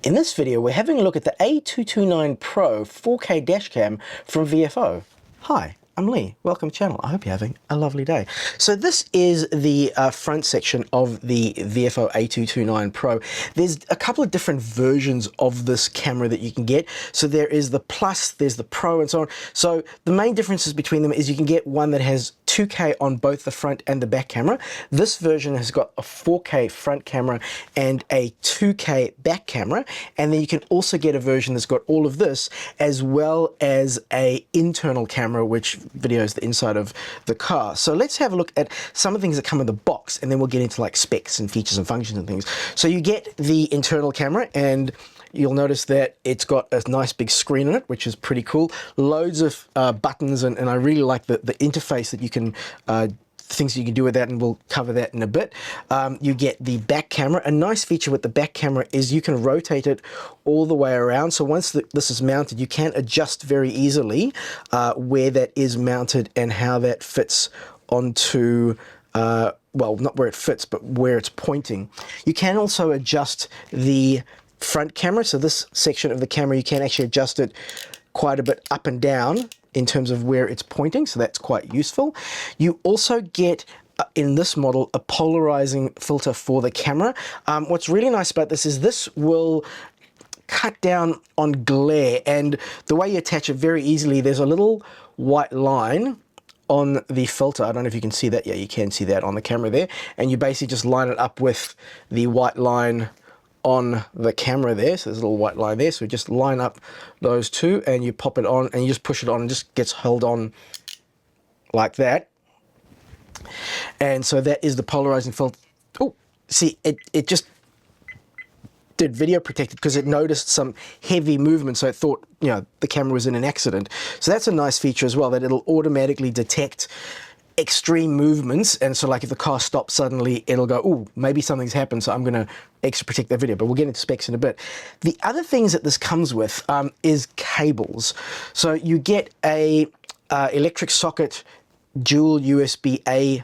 In this video, we're having a look at the A229 Pro 4K dashcam from VIOFO. Hi, I'm Lee. Welcome to the channel. I hope you're having a lovely day. So this is the front section of the VIOFO A229 Pro. There's a couple of different versions of this camera that you can get. So there is the Plus, there's the Pro, and so on. So the main differences between them is you can get one that has 2K on both the front and the back camera. This version has got a 4K front camera and a 2K back camera, and then you can also get a version that's got all of this as well as a internal camera which videos the inside of the car. So let's have a look at some of the things that come in the box, and then we'll get into like specs and features and functions and things. So you get the internal camera, and you'll notice that it's got a nice big screen on it, which is pretty cool. Loads of buttons, and I really like the interface that you can, things you can do with that, and we'll cover that in a bit. You get the back camera. A nice feature with the back camera is you can rotate it all the way around. So once this is mounted, you can adjust very easily where that is mounted and how that fits onto well, not where it fits, but where it's pointing. You can also adjust the front camera. So this section of the camera, you can actually adjust it quite a bit up and down in terms of where it's pointing, so that's quite useful. You also get in this model a polarizing filter for the camera. What's really nice about this will cut down on glare, and the way you attach it very easily, there's a little white line on the filter. I don't know if you can see that. Yeah, you can see that on the camera there, and you basically just line it up with the white line on the camera there. So there's a little white line there, so just line up those two and you pop it on and you just push it on and just gets held on like that. And so that is the polarizing filter. Oh, see, it just did video protected because it noticed some heavy movement, so it thought, you know, the camera was in an accident. So that's a nice feature as well, that it'll automatically detect extreme movements, and so like if the car stops suddenly, it'll go, oh, maybe something's happened, so I'm going to extra protect that video. But we'll get into specs in a bit. The other things that this comes with is cables. So you get a electric socket dual USB-A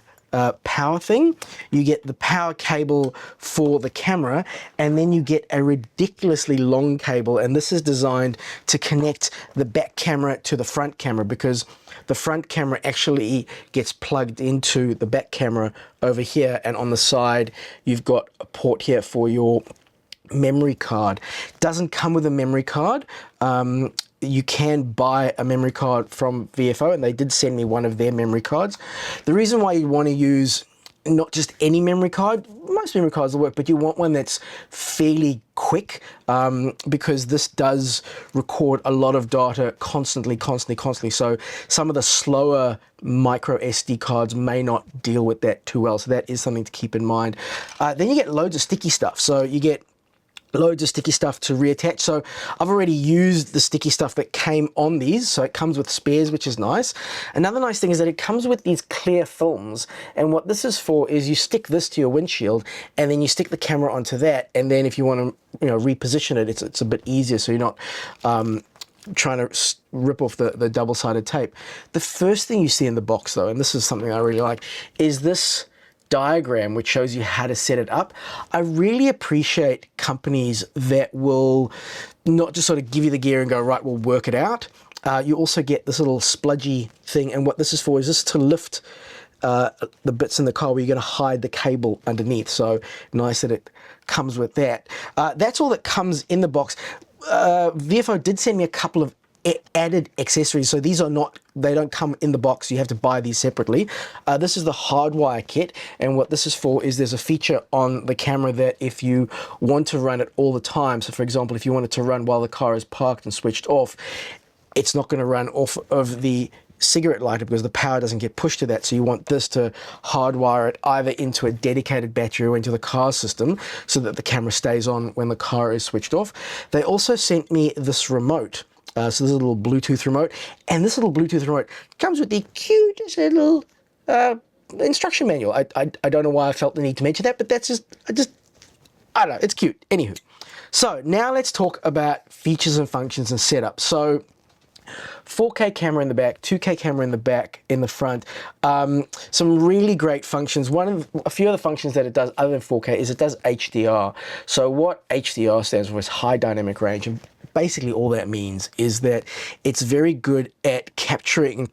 power thing. You get the power cable for the camera, and then you get a ridiculously long cable, and this is designed to connect the back camera to the front camera, because the front camera actually gets plugged into the back camera over here, and on the side you've got a port here for your memory card. Doesn't come with a memory card. You can buy a memory card from VIOFO, and they did send me one of their memory cards. The reason why you want to use not just any memory card, most memory cards will work, but you want one that's fairly quick, because this does record a lot of data constantly. So some of the slower micro SD cards may not deal with that too well. So that is something to keep in mind. Then you get loads of sticky stuff. So you get loads of sticky stuff to reattach. So I've already used the sticky stuff that came on these, so it comes with spares, which is nice. Another nice thing is that it comes with these clear films, and what this is for is you stick this to your windshield, and then you stick the camera onto that, and then if you want to, you know, reposition it, it's a bit easier, so you're not trying to rip off the double-sided tape. The first thing you see in the box, though, and this is something I really like, is this diagram which shows you how to set it up. I really appreciate companies that will not just sort of give you the gear and go, right, we'll work it out. You also get this little spludgy thing, and what this is for is this to lift the bits in the car where you're going to hide the cable underneath. So nice that it comes with that. That's all that comes in the box. VIOFO did send me a couple of added accessories, so these are not, they don't come in the box, you have to buy these separately. This is the hardwire kit, and what this is for is there's a feature on the camera that if you want to run it all the time, so for example if you want it to run while the car is parked and switched off, it's not going to run off of the cigarette lighter because the power doesn't get pushed to that. So you want this to hardwire it either into a dedicated battery or into the car system so that the camera stays on when the car is switched off. They also sent me this remote. So this is a little Bluetooth remote, and this little Bluetooth remote comes with the cutest little instruction manual. I don't know why I felt the need to mention that, but that's I don't know, it's cute. Anywho, so now let's talk about features and functions and setup. So 4K camera in the back, 2K camera in the back, in the front. Some really great functions. A few of the functions that it does other than 4K is it does HDR. So what HDR stands for is high dynamic range. And basically all that means is that it's very good at capturing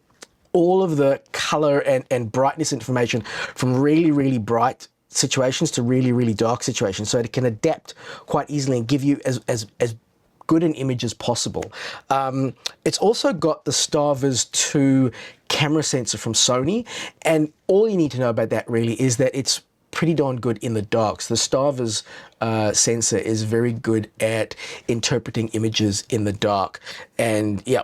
all of the color and brightness information from really, really bright situations to really, really dark situations. So it can adapt quite easily and give you as good an image as possible. It's also got the STARVIS 2 camera sensor from Sony, and all you need to know about that really is that it's pretty darn good in the dark. So the STARVIS sensor is very good at interpreting images in the dark, and yeah,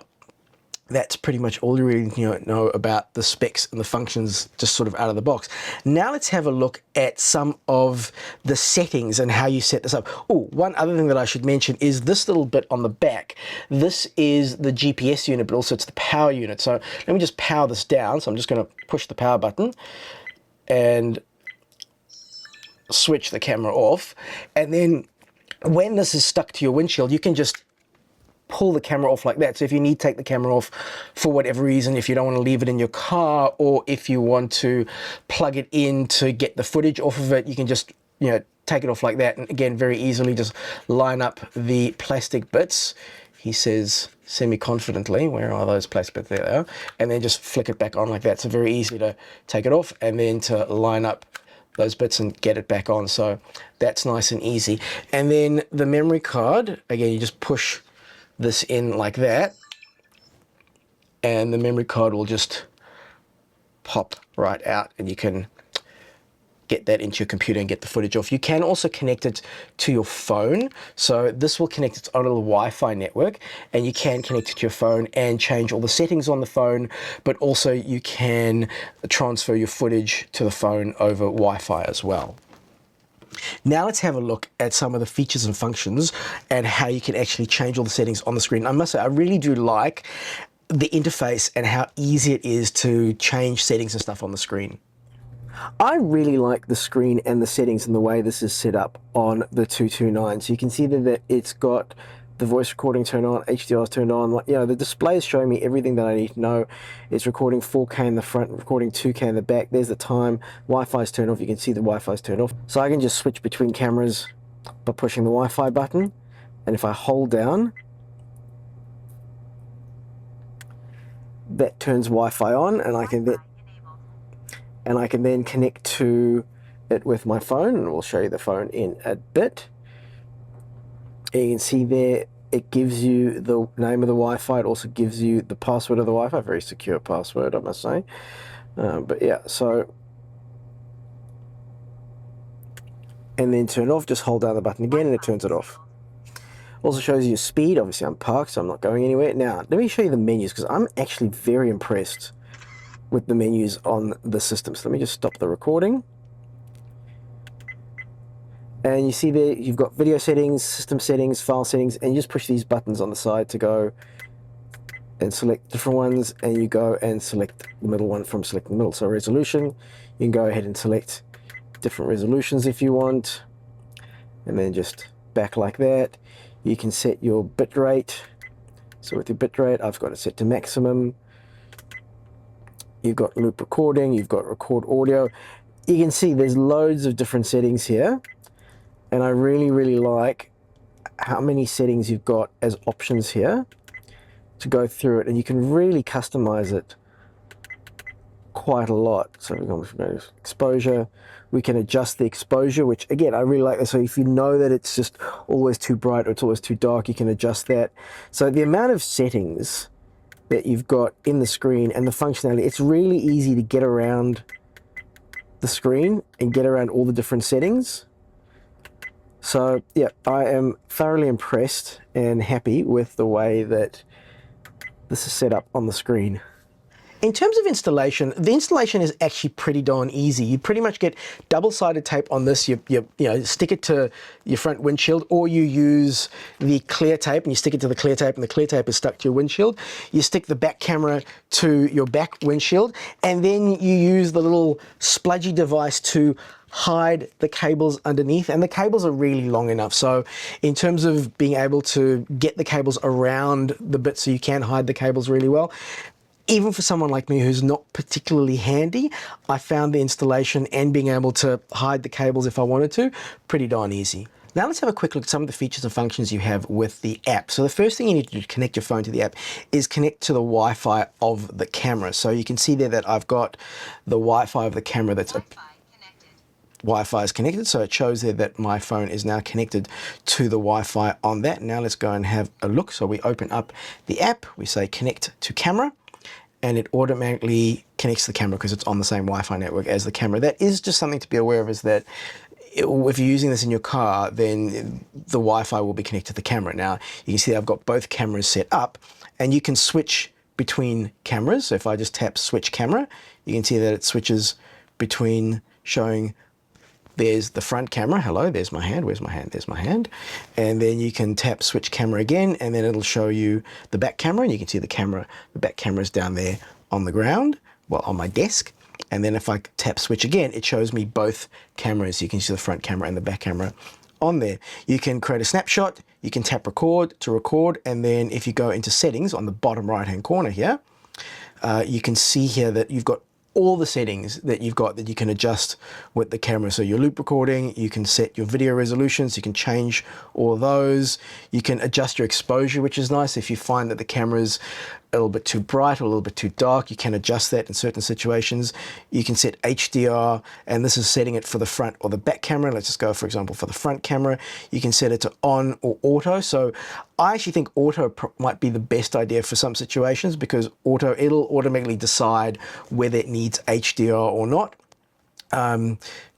that's pretty much all you really know about the specs and the functions just sort of out of the box. Now let's have a look at some of the settings and how you set this up. Oh, one other thing that I should mention is this little bit on the back. This is the GPS unit, but also it's the power unit. So let me just power this down. So I'm just going to push the power button and switch the camera off. And then when this is stuck to your windshield, you can just pull the camera off like that. So if you need to take the camera off for whatever reason, if you don't want to leave it in your car, or if you want to plug it in to get the footage off of it, you can just, take it off like that. And again, very easily just line up the plastic bits. He says semi-confidently, where are those plastic bits? There they are. And then just flick it back on like that. So very easy to take it off and then to line up those bits and get it back on. So that's nice and easy. And then the memory card, again, you just push this in like that, and the memory card will just pop right out, and you can get that into your computer and get the footage off. You can also connect it to your phone. So this will connect its own little Wi-Fi network, and you can connect it to your phone and change all the settings on the phone, but also you can transfer your footage to the phone over Wi-Fi as well. Now let's have a look at some of the features and functions and how you can actually change all the settings on the screen. I must say, I really do like the interface and how easy it is to change settings and stuff on the screen. I really like the screen and the settings and the way this is set up on the 229. So you can see that it's got the voice recording turned on, HDR is turned on. The display is showing me everything that I need to know. It's recording 4K in the front, recording 2K in the back. There's the time. Wi-Fi is turned off. You can see the Wi-Fi is turned off. So I can just switch between cameras by pushing the Wi-Fi button. And if I hold down, that turns Wi-Fi on, and I can then connect to it with my phone, and we'll show you the phone in a bit. And you can see there, it gives you the name of the Wi-Fi. It also gives you the password of the Wi-Fi. Very secure password, I must say. But yeah, so, and then turn off, just hold down the button again and it turns it off. Also shows you your speed. Obviously I'm parked, so I'm not going anywhere. Now, let me show you the menus, because I'm actually very impressed with the menus on the system. So let me just stop the recording. And you see there, you've got video settings, system settings, file settings, and you just push these buttons on the side to go and select different ones, and you go and select the middle one from selecting the middle. So resolution, you can go ahead and select different resolutions if you want, and then just back like that. You can set your bit rate. So with your bit rate, I've got it set to maximum. You've got loop recording, you've got record audio. You can see there's loads of different settings here. And I really, really like how many settings you've got as options here to go through it. And you can really customize it quite a lot. So we're going to exposure. We can adjust the exposure, which again, I really like this. So if you know that it's just always too bright or it's always too dark, you can adjust that. So the amount of settings that you've got in the screen and the functionality, it's really easy to get around the screen and get around all the different settings. So yeah, I am thoroughly impressed and happy with the way that this is set up on the screen. In terms of installation, the installation is actually pretty darn easy. You pretty much get double-sided tape on this. You stick it to your front windshield, or you use the clear tape and you stick it to the clear tape, and the clear tape is stuck to your windshield. You stick the back camera to your back windshield, and then you use the little spludgy device to hide the cables underneath, and the cables are really long enough. So in terms of being able to get the cables around the bit so you can hide the cables really well, even for someone like me who's not particularly handy, I found the installation and being able to hide the cables if I wanted to, pretty darn easy. Now let's have a quick look at some of the features and functions you have with the app. So the first thing you need to do to connect your phone to the app is connect to the Wi-Fi of the camera. So you can see there that I've got the Wi-Fi of the camera that's Wi-Fi is connected, so it shows there that my phone is now connected to the Wi-Fi on that. Now let's go and have a look. So we open up the app, we say connect to camera, and it automatically connects to the camera because it's on the same Wi-Fi network as the camera. That is just something to be aware of, is that if you're using this in your car, then the Wi-Fi will be connected to the camera. Now, you can see I've got both cameras set up, and you can switch between cameras. So if I just tap switch camera, you can see that it switches between showing there's the front camera. Hello, there's my hand. Where's my hand? There's my hand. And then you can tap switch camera again, and then it'll show you the back camera, and you can see the back camera is down there on the ground, well, on my desk. And then if I tap switch again, it shows me both cameras. You can see the front camera and the back camera on there. You can create a snapshot, you can tap record to record, and then if you go into settings on the bottom right hand corner here, you can see here that you've got all the settings that you've got that you can adjust with the camera. So your loop recording, you can set your video resolutions, you can change all of those. You can adjust your exposure, which is nice. If you find that the camera's a little bit too bright or a little bit too dark, you can adjust that in certain situations. You can set HDR, and this is setting it for the front or the back camera. Let's just go, for example, for the front camera. You can set it to on or auto. So I actually think auto might be the best idea for some situations, because it'll automatically decide whether it needs HDR or not.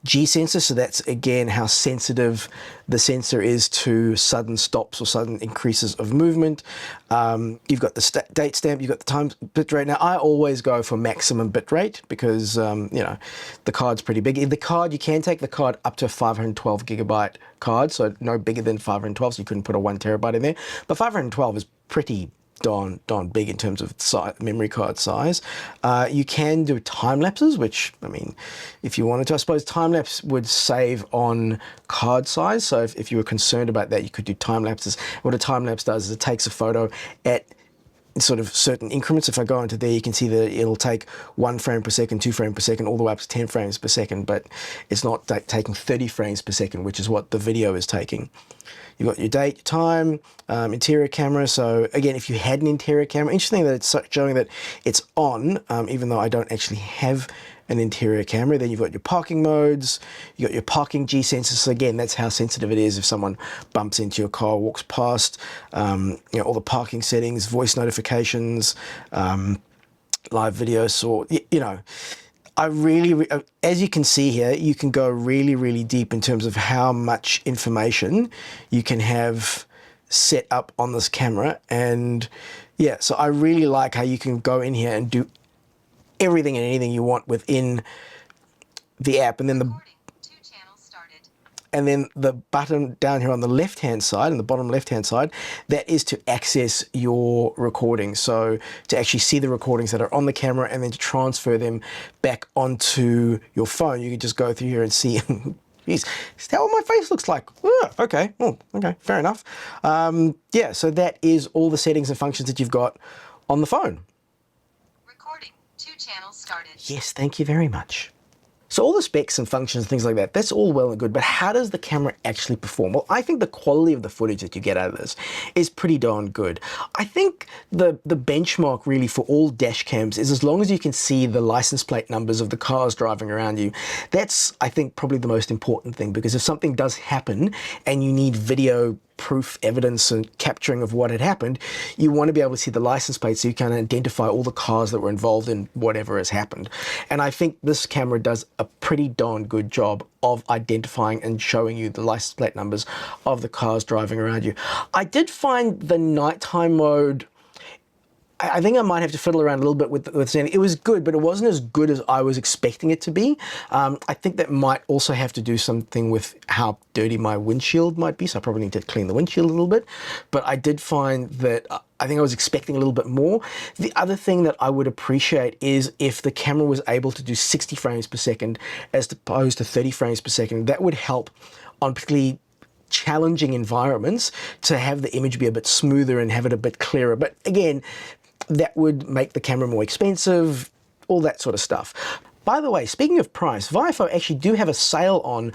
G sensor, so that's again how sensitive the sensor is to sudden stops or sudden increases of movement. You've got the date stamp, you've got the time bitrate. Now I always go for maximum bitrate because you know, the card's pretty big. In the card, you can take the card up to a 512 gigabyte card, so no bigger than 512, so you couldn't put a 1 terabyte in there. But 512 is pretty darn big in terms of memory card size. You can do time lapses, which, I mean, if you wanted to, I suppose time lapse would save on card size. So if you were concerned about that, you could do time lapses. What a time lapse does is it takes a photo at sort of certain increments. If I go into there, you can see that it'll take 1 frame per second, 2 frames per second, all the way up to 10 frames per second, but it's not taking 30 frames per second, which is what the video is taking. You've got your date, time, interior camera. So again, if you had an interior camera, interesting that it's showing that it's on, even though I don't actually have an interior camera. Then you've got your parking modes, you've got your parking G sensors. So again, that's how sensitive it is if someone bumps into your car, walks past, you know, all the parking settings, voice notifications, live video, so, you know, I really, as you can see here, you can go really deep in terms of how much information you can have set up on this camera. And yeah, so I really like how you can go in here and do everything and anything you want within the app. And then the button down here on the left-hand side, in the bottom left-hand side, that is to access your recordings. So to actually see the recordings that are on the camera and then to transfer them back onto your phone, you can just go through here and see, geez, is that what my face looks like? Okay, okay, fair enough. Yeah, so that is all the settings and functions that you've got on the phone. Recording, 2 channels started. Yes, thank you very much. So all the specs and functions, things like that, that's all well and good, but how does the camera actually perform? Well, I think the quality of the footage that you get out of this is pretty darn good. I think the benchmark really for all dash cams is as long as you can see the license plate numbers of the cars driving around you. That's, I think, probably the most important thing, because if something does happen and you need video proof, evidence and capturing of what had happened, you want to be able to see the license plate so you can identify all the cars that were involved in whatever has happened. And I think this camera does a pretty darn good job of identifying and showing you the license plate numbers of the cars driving around you. I did find the nighttime mode I think I might have to fiddle around a little bit with standing. It was good, but it wasn't as good as I was expecting it to be. I think that might also have to do something with how dirty my windshield might be, so I probably need to clean the windshield a little bit. But I did find that I think I was expecting a little bit more. The other thing that I would appreciate is if the camera was able to do 60 frames per second as opposed to 30 frames per second. That would help on particularly challenging environments to have the image be a bit smoother and have it a bit clearer. But again, that would make the camera more expensive, all that sort of stuff. By the way, speaking of price, VIOFO actually do have a sale on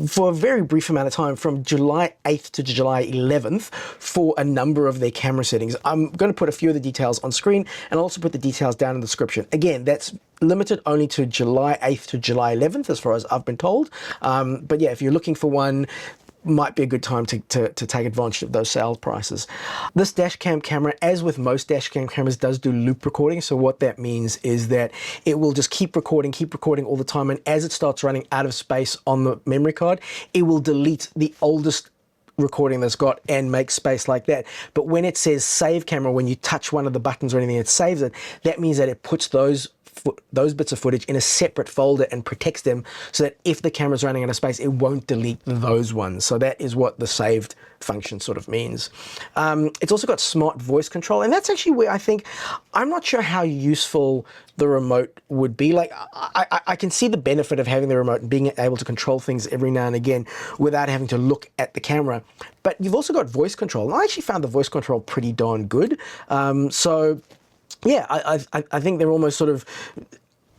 for a very brief amount of time from July 8th to July 11th for a number of their camera settings. I'm going to put a few of the details on screen and also put the details down in the description. Again, that's limited only to July 8th to July 11th as far as I've been told. But yeah, if you're looking for one, might be a good time to take advantage of those sale prices. This dashcam camera, as with most dashcam cameras, does do loop recording. So what that means is that it will just keep recording all the time. And as it starts running out of space on the memory card, it will delete the oldest recording that's got and make space like that. But when it says save camera, when you touch one of the buttons or anything, it saves it. That means that it puts those bits of footage in a separate folder and protects them so that if the camera's running out of space, it won't delete those ones. So that is what the saved function sort of means. It's also got smart voice control, and that's actually where I think, I'm not sure how useful the remote would be. Like, I can see the benefit of having the remote and being able to control things every now and again without having to look at the camera. But you've also got voice control, and I actually found the voice control pretty darn good. So yeah, I think they're almost sort of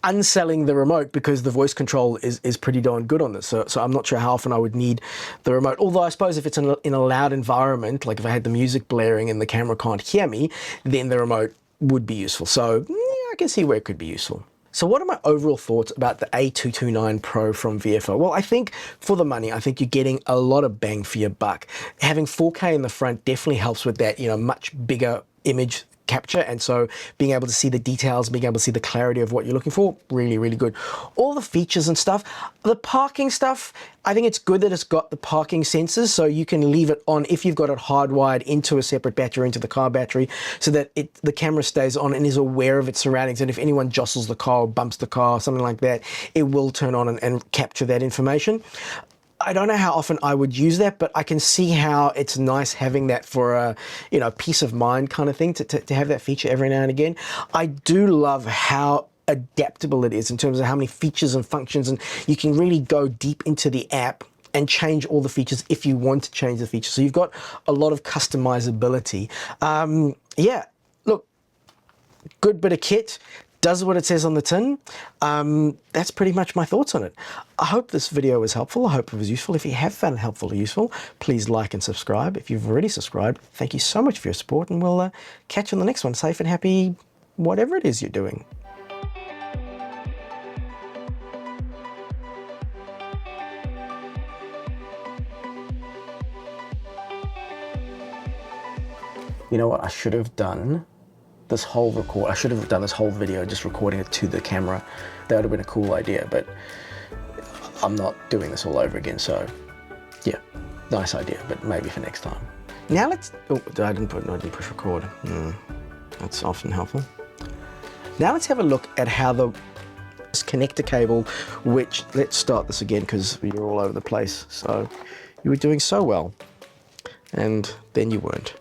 unselling the remote because the voice control is pretty darn good on this. So I'm not sure how often I would need the remote. Although I suppose if it's in a loud environment, like if I had the music blaring and the camera can't hear me, then the remote would be useful. So yeah, I can see where it could be useful. So what are my overall thoughts about the A229 Pro from VIOFO? Well, I think for the money, I think you're getting a lot of bang for your buck. Having 4K in the front definitely helps with that, you know, much bigger image capture, and so being able to see the details, being able to see the clarity of what you're looking for, really, really good. All the features and stuff. The parking stuff, I think it's good that it's got the parking sensors, so you can leave it on if you've got it hardwired into a separate battery, into the car battery, so that the camera stays on and is aware of its surroundings, and if anyone jostles the car or bumps the car, something like that, it will turn on and capture that information. I don't know how often I would use that, but I can see how it's nice having that for a, you know, peace of mind kind of thing, to have that feature every now and again. I do love how adaptable it is in terms of how many features and functions, and you can really go deep into the app and change all the features if you want to change the features. So you've got a lot of customizability. Yeah, look, good bit of kit. Does what it says on the tin. That's pretty much my thoughts on it. I hope this video was helpful. I hope it was useful. If you have found it helpful or useful, please like and subscribe. If you've already subscribed, thank you so much for your support, and we'll catch you on the next one. Safe and happy, whatever it is you're doing. You know what I should have done? I should have done this whole video just recording it to the camera. That would have been a cool idea, but I'm not doing this all over again, so yeah, nice idea, but maybe for next time. Now let's, oh, I didn't push record. That's often helpful. Now let's have a look at how this connector cable, which, let's start this again because you're all over the place. So you were doing so well, and then you weren't.